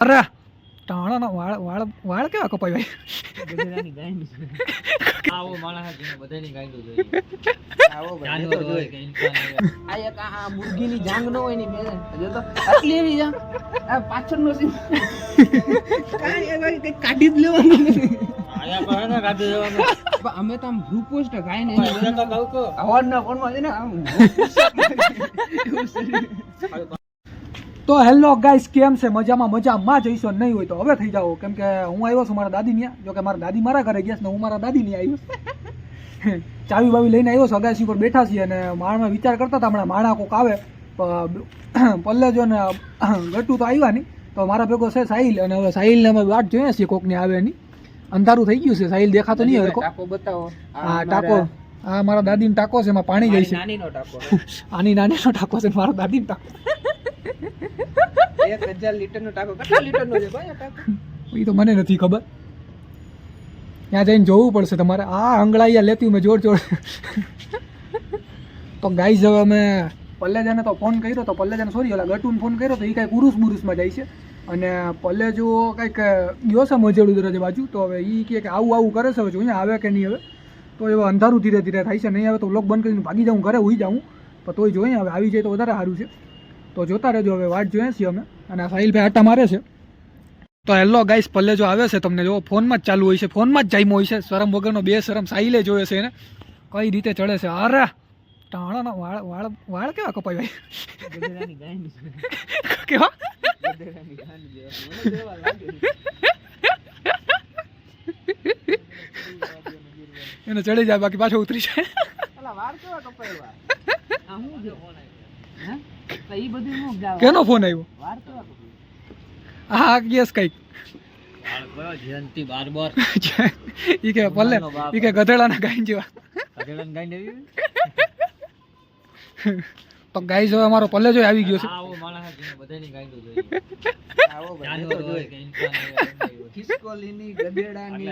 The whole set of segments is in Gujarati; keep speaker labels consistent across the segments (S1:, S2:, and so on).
S1: અરે ટાણાનો વાળ વાળ વાળ કેવા કપાય ભાઈ?
S2: બધાની ગાંડ આવો માણસ છે બધાની ગાંડ જોઈએ. આવો જાનવર હોય કે ઇન્સાન હોય. આ એક આ મુર્ગીની જાંગ ન હોય ની બે જો તો આટલી એવી જાંગ આ પાછળનો સીન કાઈ એવા કઈ કાઢી જ લેવાનું આયા પર ના કાઢી લેવાનું. અમે તો આમ ગ્રુપ પોસ્ટ કાઈ ને બધા તો કહું કો અવાજના ફોનમાં છે ને આમ
S1: તો હેલો ગાઈસ, કેમ છે? મજામાં જઈશો નહીં હોય તો હવે થઈ જાઓ, કેમ કે હું આવ્યો છું મારા દાદી ત્યાં. જો કે મારા દાદી મારા ઘરે ગયા છે ને હું મારા દાદી ની આવ્યો. ચાવી બાવી લઈને આવ્યો છું, અગાસી પર બેઠા છીએ અને માણમાં વિચાર કરતા હતા હમણાં માણા કોક આવે પલ્લેજો ને ગટુ તો આવ્યા નહીં, તો મારા ભેગો છે સાહિલ, અને હવે સાહિલને અમે વાટ જોઈએ છીએ કોકની આવે નહીં. અંધારું થઈ ગયું છે, સાહિલ દેખાતો નહીં હવે.
S2: ટાકો બતાવો.
S1: હા ટાકો, હા મારા દાદીનો ટાકો છે, એમાં પાણી જાય છે.
S2: નાનીનો ટાકો
S1: આની નાનીનો ટાકો છે, મારા દાદીનો ટાકો.
S2: 1000 લીટરનો ટાકો કેટલા લીટરનો છે ભાઈ આ ટાકો?
S1: એ તો મને નથી ખબર, ત્યાં જઈને જોવું પડશે તમારે. આ અંગળાઈયા લેતી મેં જોર. તો ગાઈઝ હવે અમે પલ્લેજાને તો ફોન કર્યો, તો પલ્લેજાને સોરી ઓલા ગટુને ફોન કર્યો તો એ કાંઈક ઉરુસમાં જાય છે, અને પલ્લેજો કાંઈક ગયો છે મજેડું દરજે બાજુ. તો હવે એ કહે કે આવું કરે છે, હવે જોઈએ આવે કે નહીં. હવે તો હવે અંધારું ધીરે ધીરે થાય છે, નહીં આવે તો વ્લોગ બંધ કરીને ભાગી જાઉં ઘરે હોઈ જાઉં, પણ તોય જોઈએ હવે આવી જાય તો વધારે સારું છે. તો જોતા રહેજો, હવે વાટ જોઈએ છીએ અમે. અને સાહિલભાઈ આટા મારે છે. તો હેલો ગાઈસ, પલ્લેજો આવે છે, તમને જો ફોનમાં જ ચાલુ હોય છે, ફોનમાં જ જામ્યો હોય છે, શરમ વગરનો બે શરમ સાહિલે જોયો છે એને કઈ રીતે ચડે છે. અરે ટાણાનો વાળ વાળ વાળ કેવા કપાય ભાઈ?
S2: બધાની ગાંડ
S1: કેવા
S2: બધાની ગાંડ મને દેવા લાગે
S1: એને ચડી જાય, બાકી પાછો ઉતરી જાય.
S2: અલા વાળ કેવા કપાયવા આ હું જો હે તો ઈ બધું નો જાવ.
S1: કેનો ફોન આવ્યો?
S2: વાળ કેવા કપાય?
S1: હા યસ કઈક
S2: વાળ કયો જયંતી બારબર
S1: ઈ કે પલ્લે ઈ કે ગધેડાના ગાઈન જેવા.
S2: ગધેડાની ગાંડ આવી
S1: તો ગાઈઝ હવે અમારો પલ્લેજો આવી ગયો છે.
S2: આવો માણસ છે બધાની ગાંડ જોઈએ. આવો જાનવર હોય કે ઇન્સાન હોય. ખિસકોલીની ગધેડાની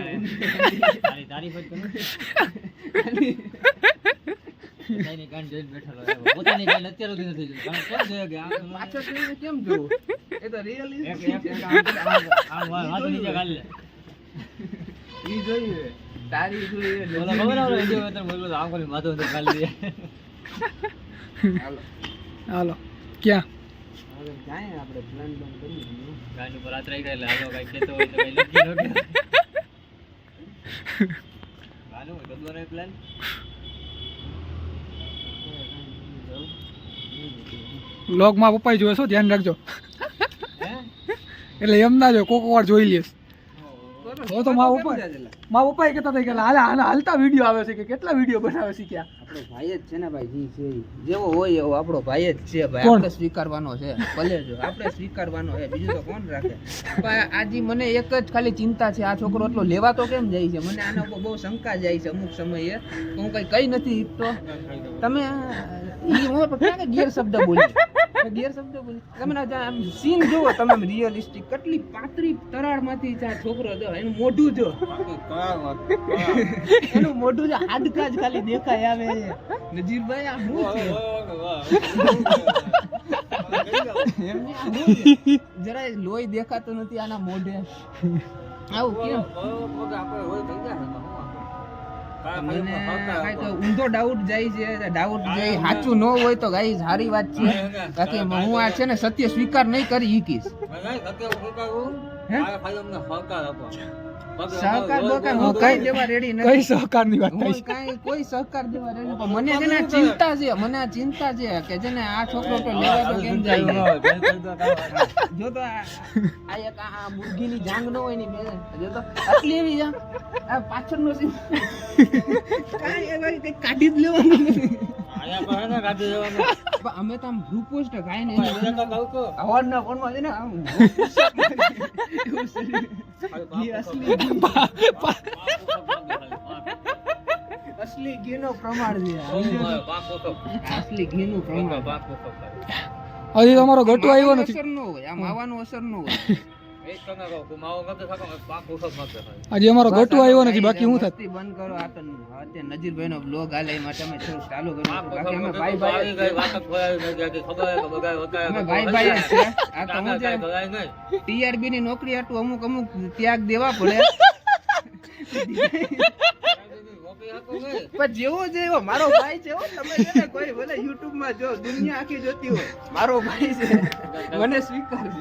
S2: તારીફ જ કરું. પોતાની ગાંડ જોઈને બેઠેલો છે. પોતાની ગાંડ અત્યાર સુધી નથી જોઈ. કારણ કોણ જોયો કે આ પાછળ જોઈને કેમ જોવું? એ તો રિયલિસ્ટિક છે. આ વાત નીચે કાઢ લે. ઈ જોઈએ. તારી જોઈએ. ઓલા ખબર આવે વિડિયો માં બોલો આમ કરી માથું અંદર કાઢ લે.
S1: હાલો ક્યાં
S2: હવે જાય આપણે પ્લાન બંધ કરી દીધું. ગાંડ ઉપર હાથ રાખી એટલે હાલો કઈ કેતો હોય તો કઈ લખી લો કે ગાનો ગદવાનો પ્લાન.
S1: વ્લોગમાં પપ્પાઈ જોયો છો, ધ્યાન રાખજો.
S2: હે
S1: એટલે એમ ના જો કોક વાર જોઈ લઈશ. તો મારા પપ્પાએ કહેતા હતા કે હાલતા વિડીયો આવે છે, કે કેટલા વિડીયો બનાવે છે ક્યાં.
S2: આપણો ભાઈ જ છે ને ભાઈ, જી છે જેવો હોય એવો આપણો ભાઈ જ છે ભાઈ. આપણે સ્વીકારવાનો છે પલ્લેજો, આપણે સ્વીકારવાનો છે, બીજું તો કોણ રાખે. પણ આજે મને એક જ ખાલી ચિંતા છે, આ છોકરો એટલો લેવાતો કેમ જાય છે? મને આના ઉપર બહુ શંકા જાય છે અમુક સમયે. હું કઈ નથી તો તમે ઈ હું ક્યાં કે ગેર શબ્દ બોલી તમે સીન જોવો તમે રિયલિસ્ટિક કેટલી પાતળી તરાળમાંથી આ છોકરો જો એનું મોઢું જો એનું મોઢું જો હાડકા જ ખાલી દેખાય આવે. નજીરભાઈ આ શું છે? જરાય લોહી દેખાતો નથી આના મોઢે. આવું કેમ? મને કાંઈક ઊંધો ડાઉટ જાય છે. ડાઉટ જાય સાચું ન હોય તો ગાઈ સારી વાત છે, બાકી હું આ છે ને સત્ય સ્વીકાર નહીં કરી ઈકીશ. સહકાર બહકાર હું કઈ દેવા રેડી નથી.
S1: કઈ સહકારની વાત થાય છે?
S2: કોઈ સહકાર દેવા રેડી નથી. મને છે ને ચિંતા છે, કે છે ને આ છોકરો તો લેવા તો કેમ જાય. જો તો આ એક આ મુર્ગીની જાંગ ન હોય ની બે જો તો આટલી એવી જાંગ આ પાછળનો સીન કાઈ એવા કઈ કાઢી જ લેવાનું આયા પર ના કાઢી લેવાનું. અમે તો આમ ગ્રુપ પોસ્ટ કાઈ નહીં બધા તો કહું કો અવાજના ફોનમાં છે ને આમ અસલી ઘીનો પ્રમાણ છે. અસલી ઘીનું પ્રમાણ.
S1: હજી તમારો ગટુ આવ્યો નથી.
S2: અસર ન હોય આમ હવાનું અસર ન હોય
S1: આજે અમારો ગટુ આવ્યો નથી, બાકી હું થાત.
S2: મસ્તી બંધ કરો. આ તો અત્યારે નજીરભાઈ નો બ્લોગ હાલે એમાં તમે થોડુંક ચાલુ કરો. બાકી અમે ભાઈ ભાઈ જ છે. અમે ભાઈ ભાઈ જ છે. આ તો હું છે ટીઆરબી ની નોકરી હાટું અમુક ત્યાગ દેવા પડે. પણ જેવો છે એવો મારો ભાઈ છે. તમે છે ને કોઈ ભલે યુટ્યુબ માં જો દુનિયા આખી જોતી હોય, મારો ભાઈ છે, મને સ્વીકારજે.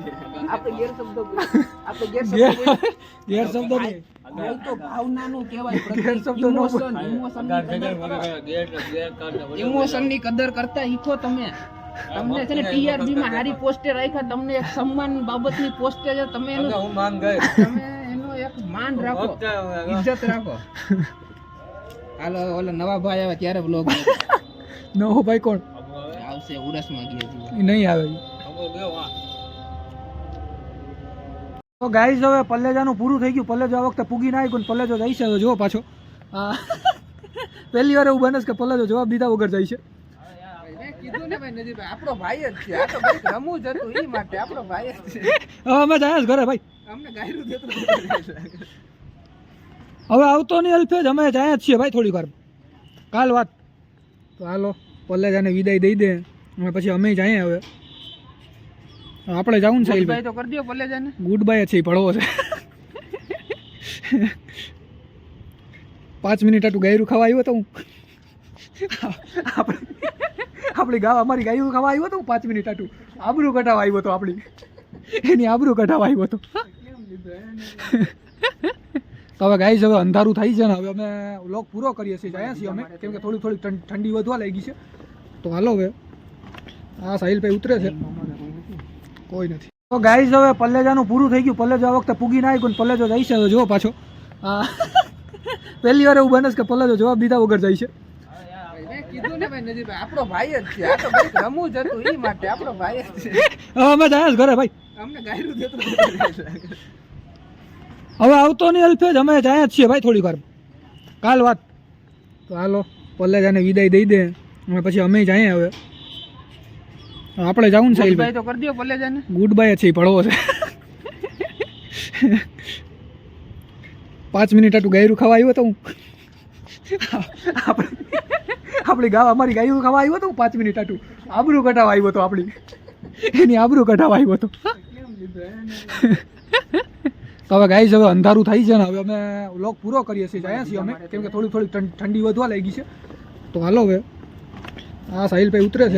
S2: આપણે ગેરશબ્દો
S1: ગેરશબ્દ નહીં.
S2: ભાઈ તો ભાવનાનું કહેવાય.
S1: ગેરશબ્દો ન બોલ.
S2: ઇમોશન ની કદર કરતા શીખો તમે. તમને છે ને ટીઆરબી માં હારી પોસ્ટે રાખ્યા, તમને એક સન્માન બાબતની પોસ્ટે છે, તમે એનો એક માન રાખો, ઇજ્જત રાખો. હાલો ઓલા નવા ભાઈ આવે ત્યારે બ્લોગ
S1: નવો ભાઈ કોણ
S2: આવશે? ઉરસમાં ગયા છે.
S1: ઈ નહીં આવે ઈ. તો ગાઈઝ હવે પલ્લેજાનું પૂરું થઈ ગયું. પલ્લેજો આ વખતે પૂગી ના આવ્યું. પલ્લેજો જાય છે હવે જો પાછો. પહેલી વાર એવું બને છે કે પલ્લેજો જવાબ દીધા વગર જાય છે.
S2: કીધું ને ભાઈ નજીભાઈ આપણો ભાઈ જ છે. આ તો ભાઈ રમવું જ હતું ઈ માટે આપણો ભાઈ જ છે.
S1: હવે અમે જાય જ ઘરે ભાઈ.
S2: અમને ગાયરું દેતું.
S1: હવે આવતો નહીં અલ્ફેજ, અમે જાય જ છીએ ભાઈ થોડીક વાર. કાલ વાત. તો હાલો પલ્લેજાને વિદાય દઈ દે અને પછી અમે જાય. હવે આપણે જવું છે
S2: ભાઈ તો કરી દો પલ્લેજાને.
S1: ગુડ બાય છે, ભળવો છે. 5 મિનિટ આટલું ગાયરું ખાવા આવ્યો તો હું. આપણી ગાવ અમારી ગાયું ખાવા આવ્યો તો 5 મિનિટ આટલું આબરૂ કઢાવા આવ્યો તો. આપણી એની આબરૂ કઢાવા આવ્યો તો. તો હવે ગાઈઝ હવે અંધારું થાય છે ને હવે અમે વ્લોગ પૂરો કરીએ છીએ. જાય છીએ અમે, કેમ કે થોડી ઠંડી વધવા લાગી છે. તો હાલો હવે આ સાહિલ ભાઈ ઉતરે છે, કોઈ નથી. તો ગાઈઝ હવે પલ્લેજાનું પૂરું થઈ ગયું. પલ્લેજો આ વખતે પૂગી ના આવ્યું. પલ્લેજો જાય છે હવે જો પાછો. પહેલી વાર એવું બને છે કે પલ્લેજો જવાબ દીધા વગર જાય છે.
S2: કીધું ને ભાઈ નજીભાઈ આપણો ભાઈ જ છે. આ તો ભાઈ રમવું જ હતું ઈ માટે આપણો ભાઈ જ છે.
S1: હવે અમે જાય જ ઘરે ભાઈ.
S2: અમને ગાયરું દેતું.
S1: હવે આવતો નહીં અલ્ફેજ, અમે જાય જ છીએ ભાઈ થોડીક વાર. કાલ વાત. તો હાલો પલ્લેજાને વિદાય દઈ દે અને પછી અમે જાય. હવે આપણે જવું છે
S2: ભાઈ તો કરી દો પલ્લેજાને.
S1: ગુડ બાય છે, ભળવો છે. 5 મિનિટ આટલું ગાયરું ખાવા આવ્યો તો હું. આપણી ગાવ અમારી ગાયું ખાવા આવ્યો તો 5 મિનિટ આટલું આબરૂ કઢાવા આવ્યો તો. આપણી એની આબરૂ કઢાવા આવ્યો તો. તો હવે ગાઈઝ હવે અંધારું થાય છે ને હવે અમે વ્લોગ પૂરો કરીએ છીએ. જાય છીએ અમે, કેમ કે થોડી ઠંડી વધવા લાગી છે. તો હાલો હવે આ સાહિલ ભાઈ ઉતરે છે.